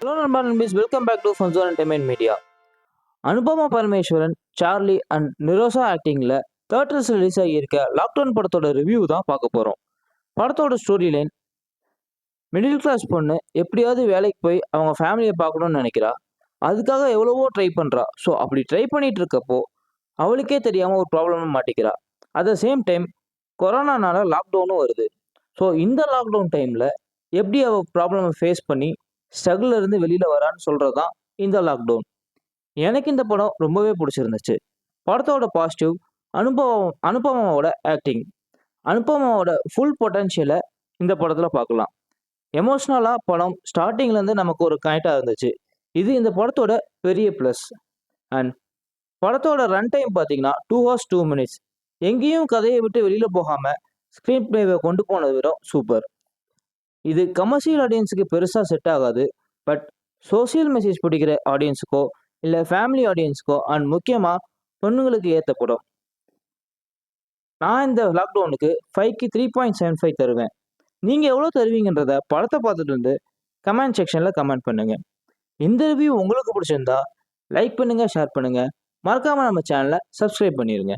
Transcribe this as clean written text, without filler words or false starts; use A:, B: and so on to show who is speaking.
A: Hello, nambis. Welcome back to Funzone Entertainment Media. Anupama Parameswaran, Charlie and Nirosha ஆக்டிங்ல theatres release ஆகியிருக்க lockdown படத்தோட review தான் பார்க்க போறோம். படத்தோட ஸ்டோரி லைன், மிடில் கிளாஸ் பொண்ணு எப்படியாவது வேலைக்கு போய் அவங்க ஃபேமிலியை பார்க்கணும்னு நினைக்கிறா. அதுக்காக எவ்வளவோ ட்ரை பண்றா. ஸோ அப்படி ட்ரை பண்ணிட்டு இருக்கப்போ அவளுக்கே தெரியாம ஒரு ப்ராப்ளமும் மாட்டிக்கிறா. அட் த சேம் டைம் கொரோனானால லாக்டவுனும் வருது. ஸோ இந்த லாக்டவுன் டைம்ல எப்படி அவ ப்ராப்ளமை ஃபேஸ் பண்ணி ஸ்ட்ரகிள் இருந்து வெளியில வரான்னு சொல்றது தான் இந்த லாக்டவுன். எனக்கு இந்த படம் ரொம்பவே பிடிச்சிருந்துச்சு. படத்தோட பாசிட்டிவ், அனுபமாவோட ஆக்டிங். அனுபமாவோட ஃபுல் பொட்டன்ஷியலை இந்த படத்துல பார்க்கலாம். எமோஷ்னலா படம் ஸ்டார்டிங்ல இருந்து நமக்கு ஒரு கனெக்டா இருந்துச்சு. இது இந்த படத்தோட பெரிய ப்ளஸ். அண்ட் படத்தோட ரன் டைம் பார்த்தீங்கன்னா 2 ஹவர்ஸ் 2 மினிட்ஸ். எங்கேயும் கதையை விட்டு வெளியில போகாம ஸ்க்ரீன் பிளேவை கொண்டு போனது விட சூப்பர். இது கமர்ஷியல் ஆடியன்ஸுக்கு பெருசா செட் ஆகாது. பட் சோசியல் மெசேஜ் பிடிக்கிற ஆடியன்ஸுக்கோ இல்லை ஃபேமிலி ஆடியன்ஸுக்கோ அண்ட் முக்கியமாக பொண்ணுங்களுக்கு ஏற்ற படம். நான் இந்த லாக்டவுனுக்கு 5க்கு 3.75 தருவேன். நீங்கள் எவ்வளோ தருவீங்கன்றத படத்தை பார்த்துட்டு வந்து கமெண்ட் செக்ஷனில் கமெண்ட் பண்ணுங்கள். இந்த ரிவ்யூ உங்களுக்கு பிடிச்சிருந்தா லைக் பண்ணுங்கள், ஷேர் பண்ணுங்கள். மறக்காமல் நம்ம சேனலை சப்ஸ்கிரைப் பண்ணிடுங்க.